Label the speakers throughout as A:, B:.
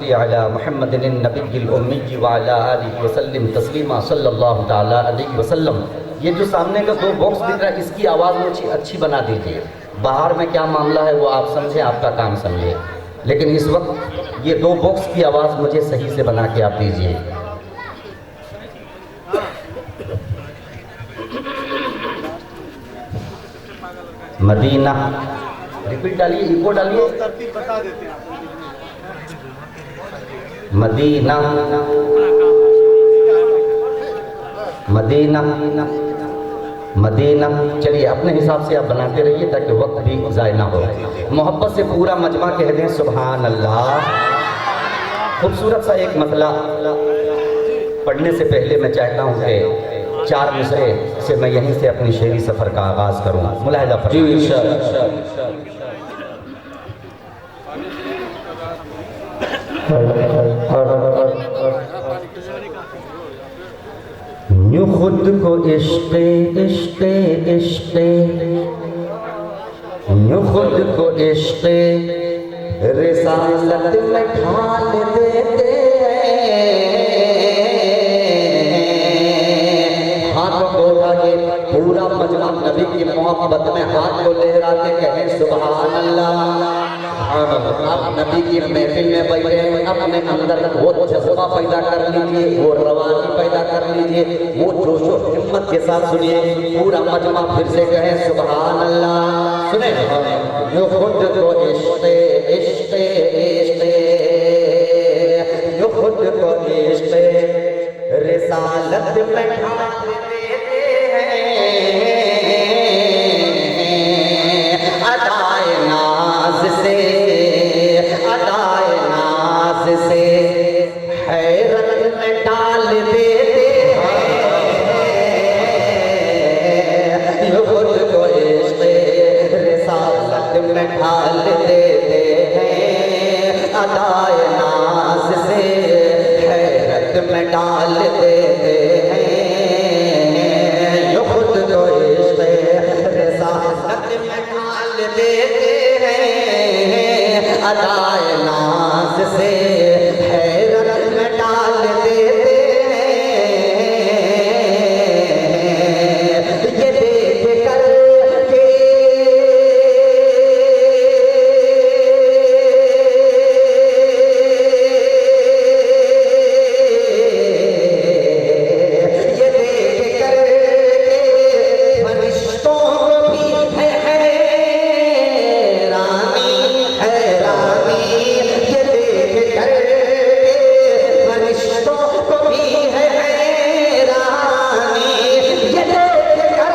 A: अला मुहम्मदिन नबिय्यिल उम्मी व अला आलिहि वसल्लम तस्लीमा सल्लल्लाहु तआला अलैहि वसल्लम। ये जो सामने का दो बॉक्स दिख रहा है, इसकी आवाज़ मुझे अच्छी बना दीजिए। बाहर में क्या मामला है वो आप समझें, आपका काम समझिए, लेकिन इस वक्त ये दो बॉक्स की आवाज़ मुझे सही से बना के आप दीजिए। मदीना रिपीट डालिए, इको डालिए। Medina Medina Medina. चलिए अपने हिसाब से आप बनाते रहिए ताकि वक्त भी ज़ाय ना हो। मोहब्बत से पूरा मजमा कह दें सुभान अल्लाह। खूबसूरत सा एक मतला पढ़ने से पहले मैं चाहता हूँ कि 4 मिसरे से मैं यहीं से अपनी शेरी सफ़र का आगाज़ करूँ। मुलाहिज़ा फरमाइए। यूं खुद को इश्क़े इश्क़े इश्क़े, यूं खुद को इश्क़े रिसालत में ढाल देते हैं। हाथों को उठा के पूरा मजमा नबी की मोहब्बत में हाथ को लहराते कहें सुभान अल्लाह। आप नबी की महफिल में बैठे हैं, अपने अंदर वो जज्बा पैदा कर लीजिए, वो रवानी पैदा कर लीजिए, वो जोश और हिम्मत के साथ सुनिए। पूरा मजमा फिर से कहें सुभान अल्लाह। सुने जो खुद को इश्क़े इश्क़े इश्क़े, जो खुद को इश्क़े रिसालत में ढाल देते हैं। अदाए नाज से से हैरत में डाल देते हैं। जो खुद को इश्क़े रिसालत में ढाल देते हैं। अदाए नाज से हैरत में डाल देते हैं। जो खुद को इश्क़े रिसालत में ढाल देते हैं। अदाए नाज से हैरत में डाल देते हैं। ये देख कर के ये देख कर के फरिश्तों को भी है हैरानी हैरानी। ये देख कर फरिश्तों को भी है हैरानी। ये देख कर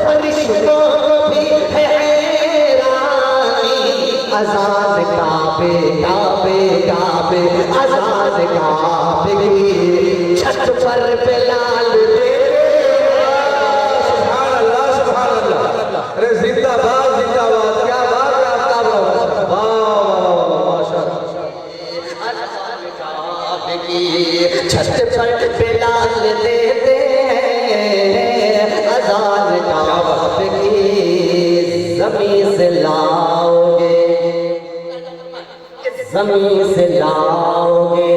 A: फरिश्तों को भी है हैरानी। अज़ान काबे काबे काबे, अज़ान काबे की छत पर बिलाल दे।
B: सुभान अल्लाह सुभान अल्लाह। अरे जिंदाबाद जिंदाबाद, क्या बात है आपका। वाह वाह माशाअल्लाह।
A: अज़ान काबे की छत पर बिलाल देते हैं। अज़ान काबे की ज़मीन से लाओगे, ज़मीन से लाओगे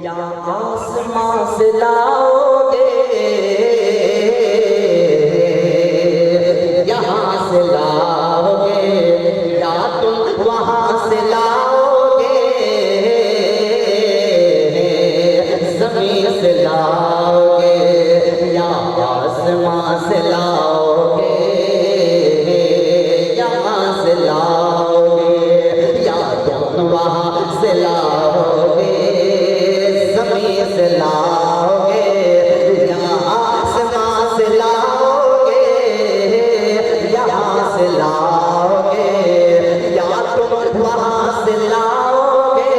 A: या आसमां से लाओगे, यहाँ से लाओगे या तुम वहाँ से लाओगे। ज़मीन से लाओगे या आसमां से लाओगे, यहाँ से लाओगे या तुम वहाँ से लाओगे। ज़मीन से लाओगे या आसमां से लाओगे, यहाँ से लाओगे या तुम वहाँ से लाओगे।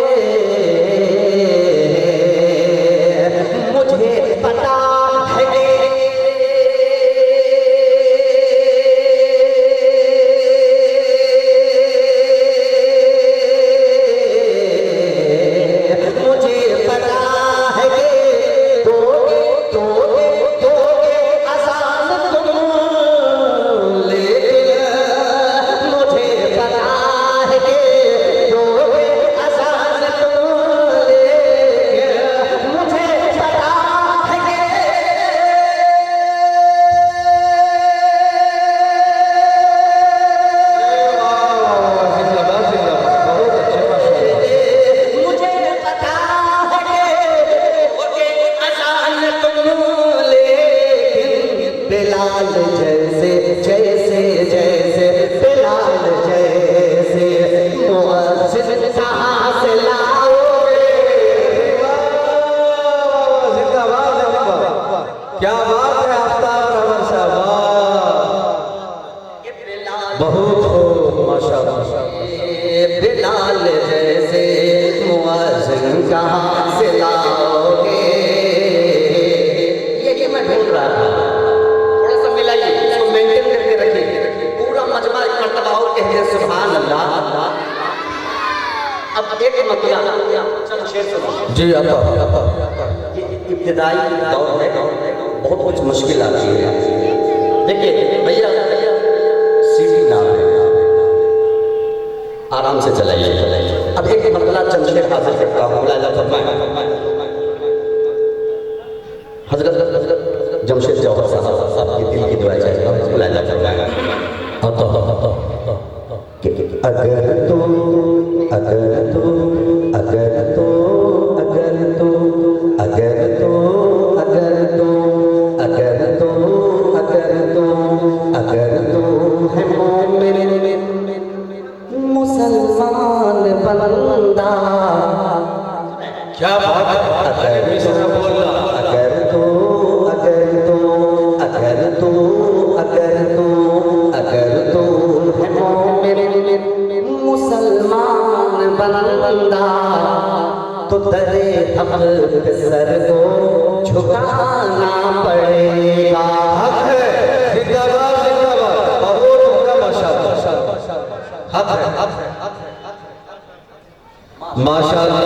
A: मुझे पता है जैसे मुअज्जिन कहाँ से लाओगे। ये मैं ढूंढ रहा था, थोड़ा सा मिलाइए, इसको मेंटेन करके रखिए। पूरा मजमा एक मर्तबा और कहिए सुभान अल्लाह। अब एक मतलब चलो शेर सुनो
B: जी आता
A: ये इब्तिदाई दौर है, बहुत कुछ मुश्किल आती है। देखिए भैया सीटी ना है, आराम से चलाइए। अब एक मतला चंद शेर हाजिर करता हूँ। हजरत जमशेद जौहर साहब की दिल की दुआ चाहता हूँ। अगर तो अगर तो अगर तो अगर तो अगर तो अगर तो अगर तो अगर तो अगर तो है मोमिन मुसलमान बंदा।
B: क्या बात है,
A: अगर
B: मिसरा बोल रहा।
A: अगर तो अगर तो अगर तो अगर तो अगर तो है मोमिन मुसलमान बंदा तो दरे हक पे सर को झुकाना पड़ेगा।
B: हक है, जिंदाबाद जिंदाबाद, बहुत उम्दा माशाअल्लाह। हक है, हक है, हक है, माशाअल्लाह।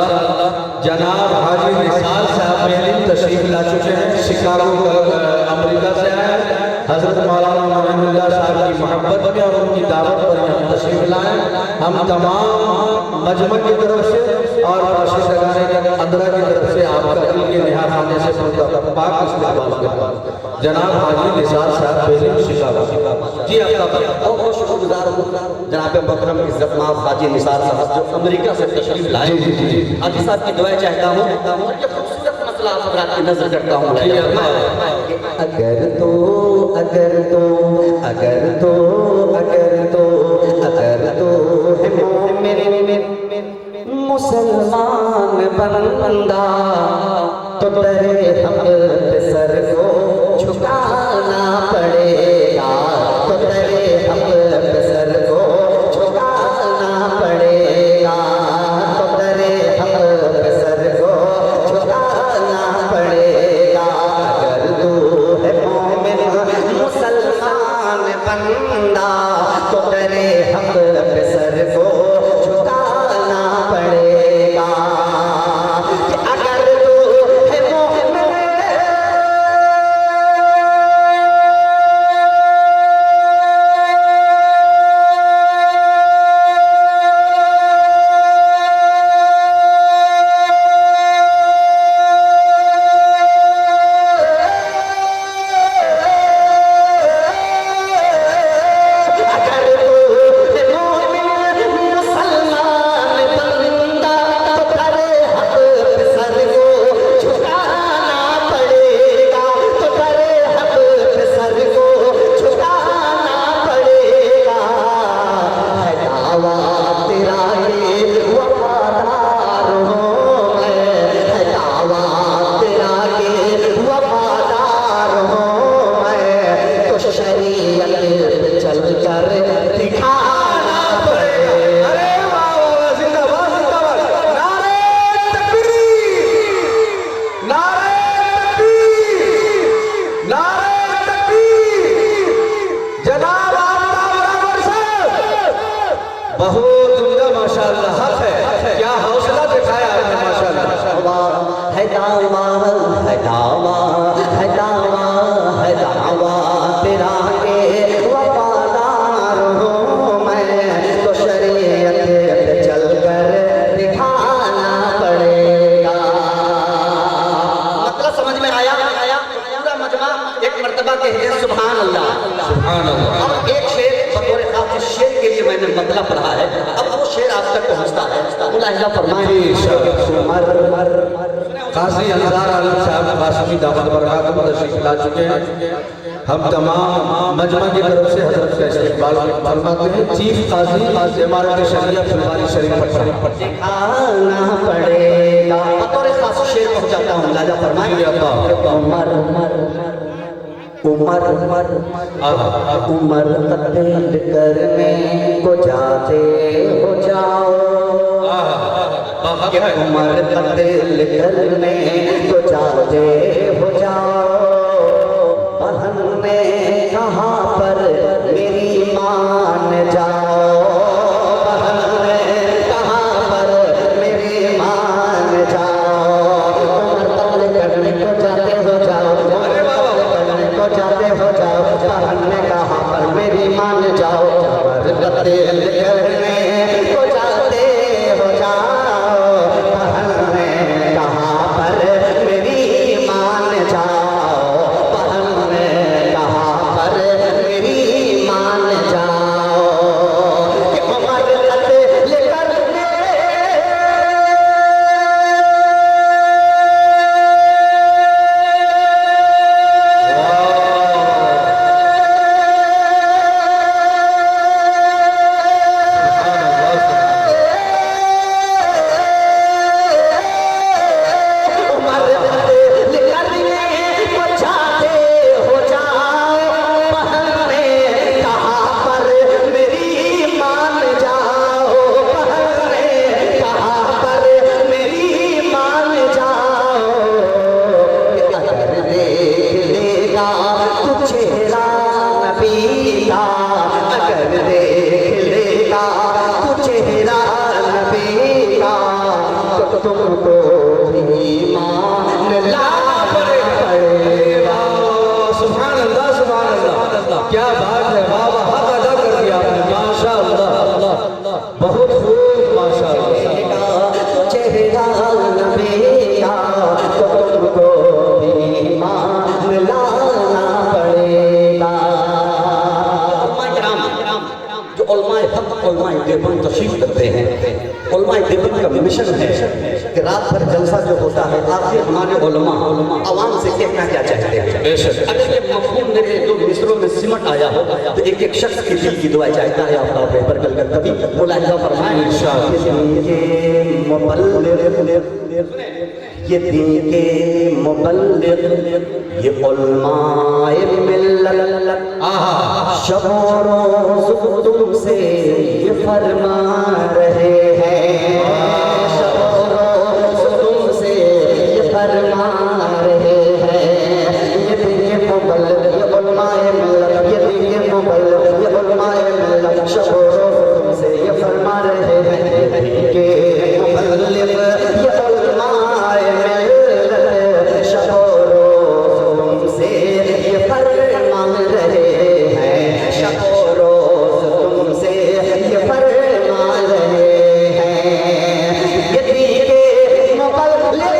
B: जनाब हाजी निसार साहब मेरी तशरीफ ला चुके हैं, शिकागो अमेरिका से आए हैं। हजरत मौलाना मोहम्मदुल्लाह साहब की मोहब्बत में और उनकी दावत पर हम तशरीफ लाए। हम तमाम मजमा की तरफ से और बाशिश अंदरा की तरफ से आपका दिल के निहार खाने से पाक इस्तेमाल करता हूं। जनाब हाजी निसार साहब मेरी शिकागो। जी आपका
A: बहुत शुक्रगुजार हूँ जनाब मोहतरम इज्जत माफ हाजी निसार साहब जो अमेरिका से तशरीफ लाए। हाजी साहब की दुआ चाहता हूँ, ये खूबसूरत मसला आप की नजर करता हूँ। अगर तो अगर तो अगर तो अगर तो अगर तो है मोमिन मुसलमान बंदा तो तेरे हम पे सर को झुकाना पड़ेगा। तो तेरे हम पे सर को झुकाना पड़ेगा। तो तेरे हम पे सर को झुकाना पड़ेगा। अगर तू है मोमिन मुसलमान बंदा तो तेरे हम पे सर को झुकाना पड़ेगा। अगर तू है मोमिन
B: बहुत उम्दा माशाअल्लाह। हक है, क्या हौसला दिखाया आपने माशाअल्लाह।
A: है दावा है दावा है दावा है दावा तेरा के वफादार हूँ मैं तो शरीयत पे चल कर दिखाना पड़ेगा। मतलब समझ में आया? पूरा मजमा एक मर्तबा कहिए सुभान अल्लाह।
B: सुभान अल्लाह।
A: अब एक शेर बतौर खास शेर के लिए मैंने मतलब पढ़ा है, अब वो शेर आप तक पहुँचता है। मुलाहिजा फरमाइए।
B: काजी अंसार आलम साहब कासमी दामद बरकातहू तशरीफ ला चुके हैं। हम तमाम मजमा की तरफ से हजरत का इस्तेमाल फरमाते हैं। चीफ काजी इमारत शरिया फुलवारी शरीफ पटना
A: दिखाना पड़ेगा। बतौर खास शेर पहुँचाता हूँ, मुलाहिजा फरमाइए। उमर उमर उमर उमर तब्दील करने को जाते हो जाओ। कि उमर कत्ल करने तो जाते हो जाओ, बहन ने कहाँ पर मेरी मान जाओ, बहन ने कहाँ पर मेरी मान जाओ, उमर कत्ल करने को जाते हो जाओ, करने को जाते हो जाओ, बहन ने कहाँ पर मेरी मान जाओ, उमर कत्ल करने को जाते हो जाओ, बहन ने कहाँ पर मेरी मान जाओ, बहन ने कहाँ पर मेरी मान जाओ, कि उमर कत्ल करने तुमको भी मान लाना पड़ेगा।
B: सुभान अल्लाह, सुभान अल्लाह, क्या बात है, वाह वाह, हक अदा कर दिया आपने, माशाअल्लाह, बहुत खूब, माशाअल्लाह।
A: चेहरा नबी का तो तुमको भी मान लाना पड़ेगा। जो उलमाए हक उलमाए देवबंद तशरीफ करते हैं, उलमाए देवबंद का मिशन है कि रात भर जलसा जो होता है, आखिर हमारे उलमा अवाम से कहना क्या चाहते हैं।
B: बेशक।
A: अगर ये मफहूम मेरे दो मिसरों में सिमट आया हो तो एक एक शख्स की दिल की दुआ चाहता है आप पेपर कल कभी मुलाहिजा फरमाएं ये दीन के मुबल्लिग ये उलमाए मिल्लत शब रोज़ तुमसे ये फरमा रहे हैं, शब रोज़ तुमसे ये फरमा रहे हैं, ये दीन के मुबल्लिग ये उलमाए मिल्लत, ये दीन के मुबल्लिग ये उलमाए मिल्लत शब रोज़ तुमसे ये फरमा रहे हैं, ये दीन के मुबल्लिग ये उलमाए मिल्लत शब रोज़ तुमसे ये फरमा रहे हैं, शब रोज़ तुमसे ये फरमा रहे हैं, ये दीन के मुबल्लिग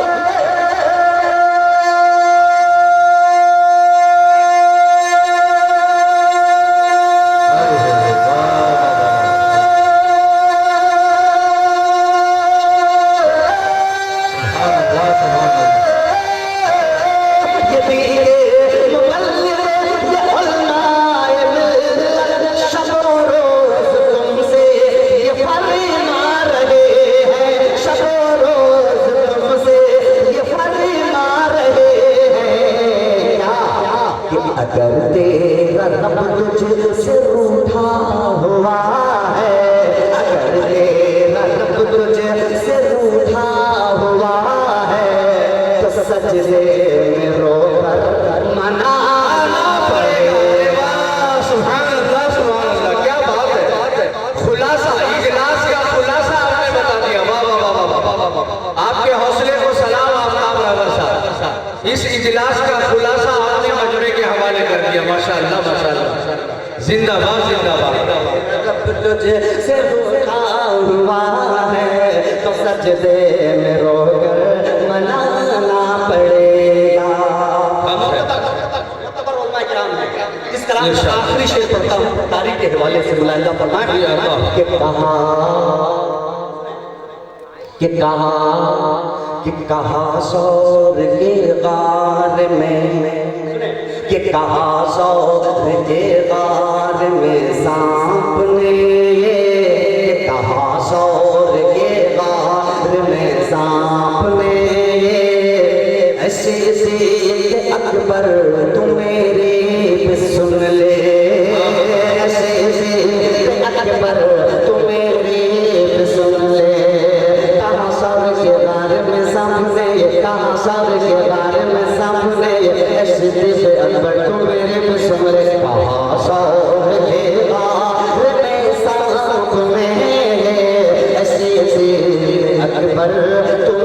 A: अगर तेरा रब तुझसे रूठा हुआ है, अगर तेरा रब तुझसे रूठा हुआ है तो सजदे में रोकर मनाना पड़ेगा।
B: सुभान अल्लाह, सुभान अल्लाह, क्या बात है, खुलासा, इजलास का खुलासा आपने बता दिया, वाह वाह वाह वाह वाह, आपके हौसले को सलाम आफ्ताब रहबर साहब, इस इजलास का खुलासा आपने मजरे के हवाले कर दिया, माशाअल्लाह, माशाअल्लाह, जिंदाबाद, जिंदाबाद।
A: रब तुझसे रूठा हुआ है तो सजदे में रोकर मनाना पड़ेगा। इस कलाम का आखिरी शेर पढ़ता हूँ, तारीख के हवाले से मुलाहिजा फरमाएं कि कहा सौर के गार में, कि कहा सौर के गार में सांप ने, ये कहा सौर के गार में सांप ने, ऐसे से अकबर तू मेरी भी सुन ले, ऐसे से अकबर तू मेरी भी सुन ले, कहा सौर सर के बारे में सामने सिद्दीक़ अकबर को मेरे में सुमरे कहा सौर के बारे में सामने सिद्दीक़ अकबर